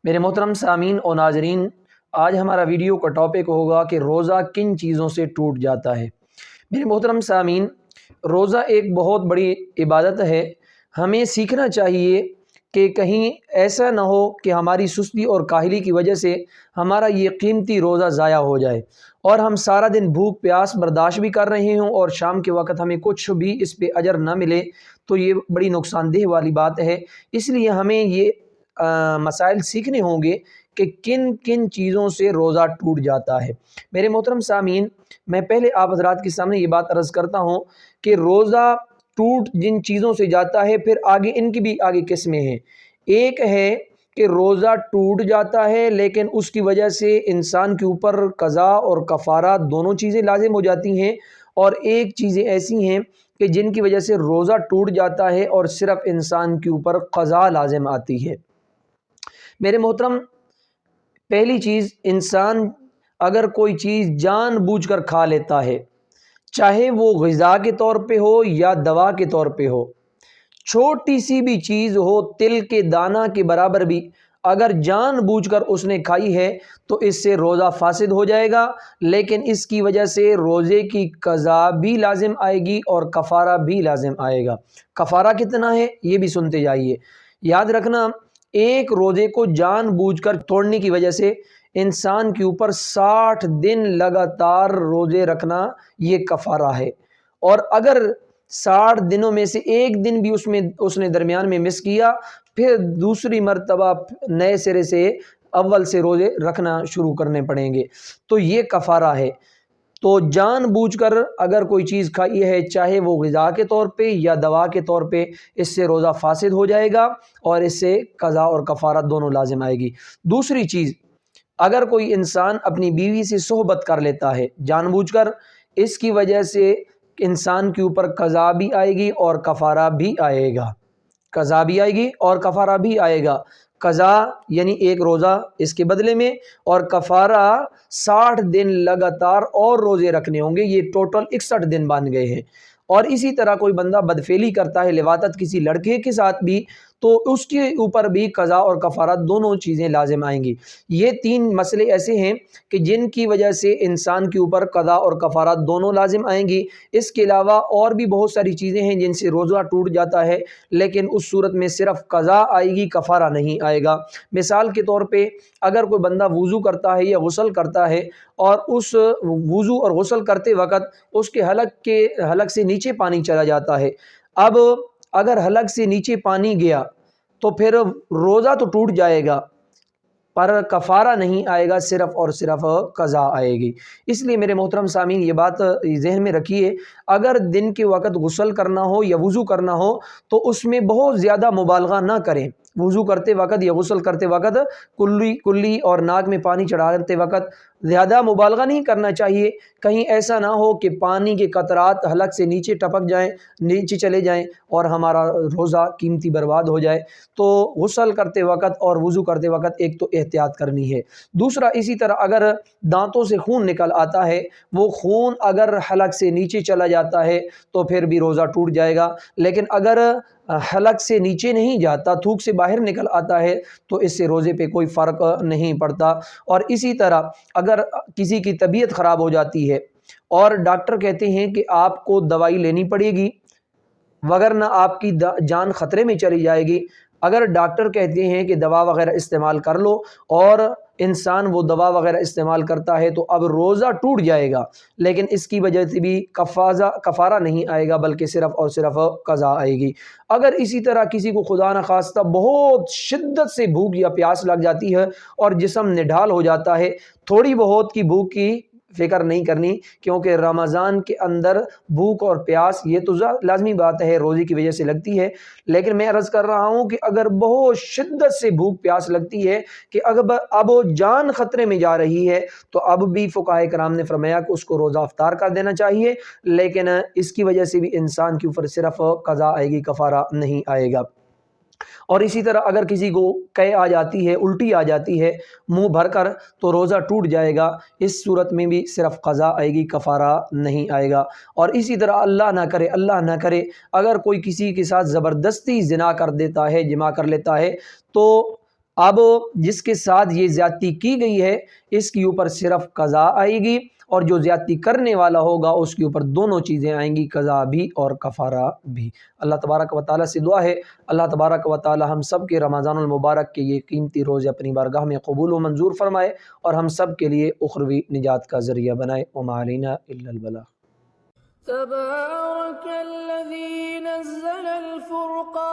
میرے محترم سامعین اور ناظرین، آج ہمارا ویڈیو کا ٹاپک ہوگا کہ روزہ کن چیزوں سے ٹوٹ جاتا ہے۔ میرے محترم سامعین، روزہ ایک بہت بڑی عبادت ہے۔ ہمیں سیکھنا چاہیے کہ کہیں ایسا نہ ہو کہ ہماری سستی اور کاہلی کی وجہ سے ہمارا یہ قیمتی روزہ ضائع ہو جائے اور ہم سارا دن بھوک پیاس برداشت بھی کر رہے ہوں اور شام کے وقت ہمیں کچھ بھی اس پہ اجر نہ ملے، تو یہ بڑی نقصان دہ والی بات ہے۔ اس لیے ہمیں یہ مسائل سیکھنے ہوں گے کہ کن کن چیزوں سے روزہ ٹوٹ جاتا ہے۔ میرے محترم سامعین، میں پہلے آپ حضرات کے سامنے یہ بات عرض کرتا ہوں کہ روزہ ٹوٹ جن چیزوں سے جاتا ہے، پھر آگے ان کی بھی آگے قسمیں ہیں۔ ایک ہے کہ روزہ ٹوٹ جاتا ہے لیکن اس کی وجہ سے انسان کے اوپر قضا اور کفارہ دونوں چیزیں لازم ہو جاتی ہیں، اور ایک چیزیں ایسی ہیں کہ جن کی وجہ سے روزہ ٹوٹ جاتا ہے اور صرف انسان کے اوپر قضا لازم آتی ہے۔ میرے محترم، پہلی چیز، انسان اگر کوئی چیز جان بوجھ کر کھا لیتا ہے، چاہے وہ غذا کے طور پہ ہو یا دوا کے طور پہ ہو، چھوٹی سی بھی چیز ہو، تل کے دانہ کے برابر بھی اگر جان بوجھ کر اس نے کھائی ہے تو اس سے روزہ فاسد ہو جائے گا، لیکن اس کی وجہ سے روزے کی قضا بھی لازم آئے گی اور کفارہ بھی لازم آئے گا۔ کفارہ کتنا ہے یہ بھی سنتے جائیے۔ یاد رکھنا، ایک روزے کو جان بوجھ کر توڑنے کی وجہ سے انسان کے اوپر 60 دن لگاتار روزے رکھنا یہ کفارہ ہے، اور اگر 60 دنوں میں سے ایک دن بھی اس نے درمیان میں مس کیا، پھر دوسری مرتبہ نئے سرے سے اول سے روزے رکھنا شروع کرنے پڑیں گے، تو یہ کفارہ ہے۔ تو جان بوجھ کر اگر کوئی چیز کھائی ہے، چاہے وہ غذا کے طور پہ یا دوا کے طور پہ، اس سے روزہ فاسد ہو جائے گا اور اس سے قضا اور کفارہ دونوں لازم آئے گی۔ دوسری چیز، اگر کوئی انسان اپنی بیوی سے صحبت کر لیتا ہے جان بوجھ کر، اس کی وجہ سے انسان کے اوپر قضا بھی آئے گی اور کفارہ بھی آئے گا۔ قضا بھی آئے گی اور کفارہ بھی آئے گا۔ قضا یعنی ایک روزہ اس کے بدلے میں، اور کفارہ 60 دن لگاتار اور روزے رکھنے ہوں گے، یہ ٹوٹل 61 دن بن گئے ہیں۔ اور اسی طرح کوئی بندہ بدفعلی کرتا ہے، لواطت کسی لڑکے کے ساتھ بھی، تو اس کے اوپر بھی قضا اور کفارہ دونوں چیزیں لازم آئیں گی۔ یہ 3 مسئلے ایسے ہیں کہ جن کی وجہ سے انسان کے اوپر قضا اور کفارہ دونوں لازم آئیں گی۔ اس کے علاوہ اور بھی بہت ساری چیزیں ہیں جن سے روزہ ٹوٹ جاتا ہے، لیکن اس صورت میں صرف قضا آئے گی، کفارہ نہیں آئے گا۔ مثال کے طور پہ، اگر کوئی بندہ وضو کرتا ہے یا غسل کرتا ہے اور اس وضو اور غسل کرتے وقت اس کے حلق سے نیچے پانی چلا جاتا ہے، اب اگر حلق سے نیچے پانی گیا تو پھر روزہ تو ٹوٹ جائے گا پر کفارہ نہیں آئے گا، صرف اور صرف قضا آئے گی۔ اس لیے میرے محترم سامعین، یہ بات ذہن میں رکھیے، اگر دن کے وقت غسل کرنا ہو یا وضو کرنا ہو تو اس میں بہت زیادہ مبالغہ نہ کریں۔ وضو کرتے وقت یا غسل کرتے وقت کلی اور ناک میں پانی چڑھاتے وقت زیادہ مبالغہ نہیں کرنا چاہیے، کہیں ایسا نہ ہو کہ پانی کے قطرات حلق سے نیچے ٹپک جائیں، نیچے چلے جائیں اور ہمارا روزہ قیمتی برباد ہو جائے۔ تو غسل کرتے وقت اور وضو کرتے وقت ایک تو احتیاط کرنی ہے۔ دوسرا، اسی طرح اگر دانتوں سے خون نکل آتا ہے، وہ خون اگر حلق سے نیچے چلا جاتا ہے تو پھر بھی روزہ ٹوٹ جائے گا، لیکن اگر حلق سے نیچے نہیں جاتا، تھوک سے باہر نکل آتا ہے، تو اس سے روزے پہ کوئی فرق نہیں پڑتا۔ اور اسی طرح اگر کسی کی طبیعت خراب ہو جاتی ہے اور ڈاکٹر کہتے ہیں کہ آپ کو دوائی لینی پڑے گی وگرنہ آپ کی جان خطرے میں چلی جائے گی، اگر ڈاکٹر کہتے ہیں کہ دوا وغیرہ استعمال کر لو اور انسان وہ دوا وغیرہ استعمال کرتا ہے، تو اب روزہ ٹوٹ جائے گا، لیکن اس کی وجہ سے بھی کفارہ نہیں آئے گا بلکہ صرف اور صرف قضا آئے گی۔ اگر اسی طرح کسی کو خدا نخواستہ بہت شدت سے بھوک یا پیاس لگ جاتی ہے اور جسم نڈھال ہو جاتا ہے، تھوڑی بہت کی بھوک کی فکر نہیں کرنی، کیونکہ رمضان کے اندر بھوک اور پیاس یہ تو لازمی بات ہے، روزے کی وجہ سے لگتی ہے، لیکن میں عرض کر رہا ہوں کہ اگر بہت شدت سے بھوک پیاس لگتی ہے کہ اب جان خطرے میں جا رہی ہے، تو اب بھی فقہائے کرام نے فرمایا کہ اس کو روزہ افطار کر دینا چاہیے، لیکن اس کی وجہ سے بھی انسان کے اوپر صرف قضا آئے گی، کفارہ نہیں آئے گا۔ اور اسی طرح اگر کسی کو قے آ جاتی ہے، الٹی آ جاتی ہے منہ بھر کر، تو روزہ ٹوٹ جائے گا، اس صورت میں بھی صرف قضا آئے گی، کفارہ نہیں آئے گا۔ اور اسی طرح اللہ نہ کرے اگر کوئی کسی کے ساتھ زبردستی زنا کر دیتا ہے، جماع کر لیتا ہے، تو اب جس کے ساتھ یہ زیادتی کی گئی ہے اس کے اوپر صرف قضا آئے گی، اور جو زیادتی کرنے والا ہوگا اس کے اوپر دونوں چیزیں آئیں گی، قضا بھی اور کفارہ بھی۔ اللہ تبارک و تعالیٰ سے دعا ہے اللہ تبارک و تعالیٰ ہم سب کے رمضان المبارک کے یہ قیمتی روزے اپنی بارگاہ میں قبول و منظور فرمائے اور ہم سب کے لیے اخروی نجات کا ذریعہ بنائے۔ وما علینا الا البلاغ۔ تبارک الذی نزل الفرقان